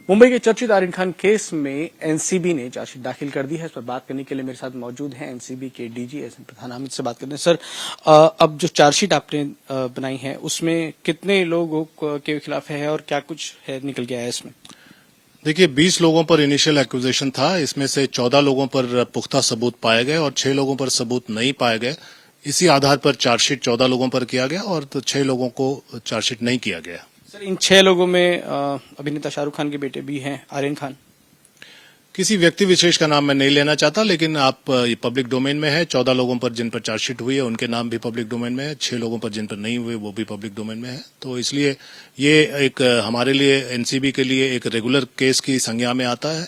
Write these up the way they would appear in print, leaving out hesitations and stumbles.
मुंबई के चर्चित आर्यन खान केस में एनसीबी ने चार्जशीट दाखिल कर दी है। इस पर बात करने के लिए मेरे साथ मौजूद हैं एनसीबी के डीजी एसएन प्रधान। हम इससे बात करते हैं। सर, अब जो चार्जशीट आपने बनाई है उसमें कितने लोगों के खिलाफ है और क्या कुछ है निकल के आया इसमें? देखिए, 20 लोगों पर इनिशियल एक्विजिशन था। इसमें से 14 लोगों पर पुख्ता सबूत पाए गए और 6 लोगों पर सबूत नहीं पाए गए। इसी आधार पर चार्जशीट 14 लोगों पर किया गया और 6 लोगों को चार्जशीट नहीं किया गया। सर, इन 6 लोगों में अभिनेता शाहरुख खान के बेटे भी हैं, आर्यन खान। किसी व्यक्ति विशेष का नाम मैं नहीं लेना चाहता, लेकिन आप ये पब्लिक डोमेन में है। 14 लोगों पर जिन पर चार्जशीट हुई है उनके नाम भी पब्लिक डोमेन में है। 6 लोगों पर जिन पर नहीं हुए वो भी पब्लिक डोमेन में है। तो इसलिए ये एक हमारे लिए, एनसीबी के लिए एक रेगुलर केस की संज्ञा में आता है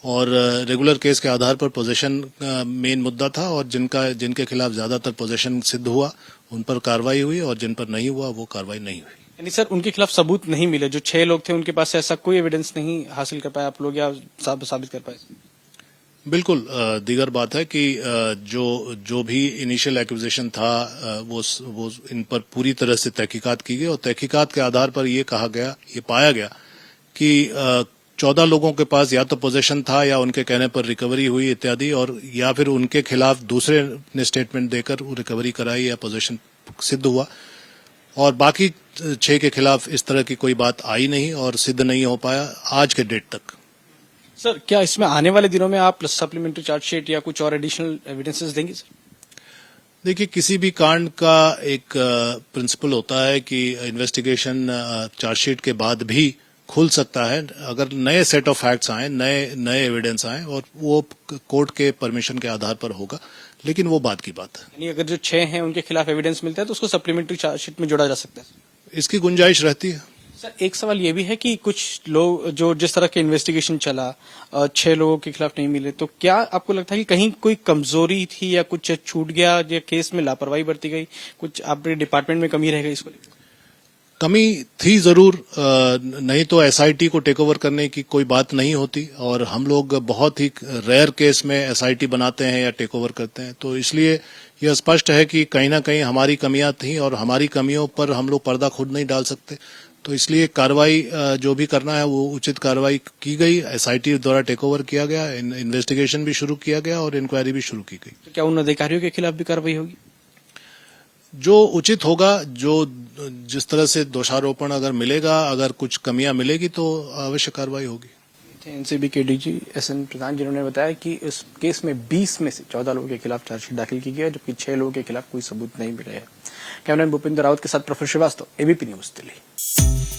और रेगुलर केस के आधार पर पोजेशन मेन मुद्दा था और जिनके खिलाफ ज्यादातर पोजेशन सिद्ध हुआ उन पर कार्रवाई हुई और जिन पर नहीं हुआ वो कार्रवाई नहीं हुई। यानी सर, उनके खिलाफ सबूत नहीं मिले। जो 6 लोग थे उनके पास से ऐसा कोई एविडेंस नहीं हासिल कर पाए आप लोग या साबित कर पाए? बिल्कुल दीगर बात है कि जो भी इनिशियल एक्विजिशन था वो इन पर पूरी तरह से तहकीकात की गई और तहकीकात के आधार पर ये पाया गया कि 14 लोगों के पास या तो पोजेशन था या उनके कहने पर रिकवरी हुई इत्यादि, और या फिर उनके खिलाफ दूसरे ने स्टेटमेंट देकर रिकवरी कराई या पोजेशन सिद्ध हुआ, और बाकी 6 के खिलाफ इस तरह की कोई बात आई नहीं और सिद्ध नहीं हो पाया आज के डेट तक। सर, क्या इसमें आने वाले दिनों में आप सप्लीमेंट्री चार्जशीट या कुछ और एडिशनल एविडेंसेस देंगे सर? देखिए, किसी भी कांड का एक प्रिंसिपल होता है कि इन्वेस्टिगेशन चार्जशीट के बाद भी खुल सकता है अगर नए सेट ऑफ फैक्ट्स आए, नए एविडेंस आए, और वो कोर्ट के परमिशन के आधार पर होगा, लेकिन वो बात की बात है। यानी अगर जो 6 हैं उनके खिलाफ एविडेंस मिलता है तो उसको सप्लीमेंट्री चार्जशीट में जोड़ा जा सकता है? इसकी गुंजाइश रहती है। सर, एक सवाल ये भी है कि कुछ लोग जो जिस तरह के इन्वेस्टिगेशन चला 6 लोगों के खिलाफ नहीं मिले, तो क्या आपको लगता है कि कहीं कोई कमजोरी थी या कुछ छूट गया या केस में लापरवाही बरती गई, कुछ आपके डिपार्टमेंट में कमी रह गई? इसको कमी थी जरूर, नहीं तो एसआईटी को टेक ओवर करने की कोई बात नहीं होती, और हम लोग बहुत ही रेयर केस में एसआईटी बनाते हैं या टेक ओवर करते हैं। तो इसलिए यह स्पष्ट है कि कहीं ना कहीं हमारी कमियां थी और हमारी कमियों पर हम लोग पर्दा खुद नहीं डाल सकते। तो इसलिए कार्रवाई जो भी करना है वो उचित कार्रवाई की गई, एसआईटी द्वारा टेक ओवर किया गया, इन्वेस्टिगेशन भी शुरू किया गया और इंक्वायरी भी शुरू की गई। तो क्या उन अधिकारियों के खिलाफ भी कार्रवाई होगी? जो उचित होगा, जिस तरह से दोषारोपण अगर मिलेगा, अगर कुछ कमियां मिलेगी तो अवश्य कार्रवाई होगी। एनसीबी के डीजी एसएन प्रधान, जिन्होंने बताया कि इस केस में 20 में से 14 लोगों के खिलाफ चार्जशीट दाखिल की गई है, जबकि 6 लोगों के खिलाफ कोई सबूत नहीं मिले हैं। कैमरामैन भूपेंद्र रावत के साथ professor Srivastava, ABP news Delhi.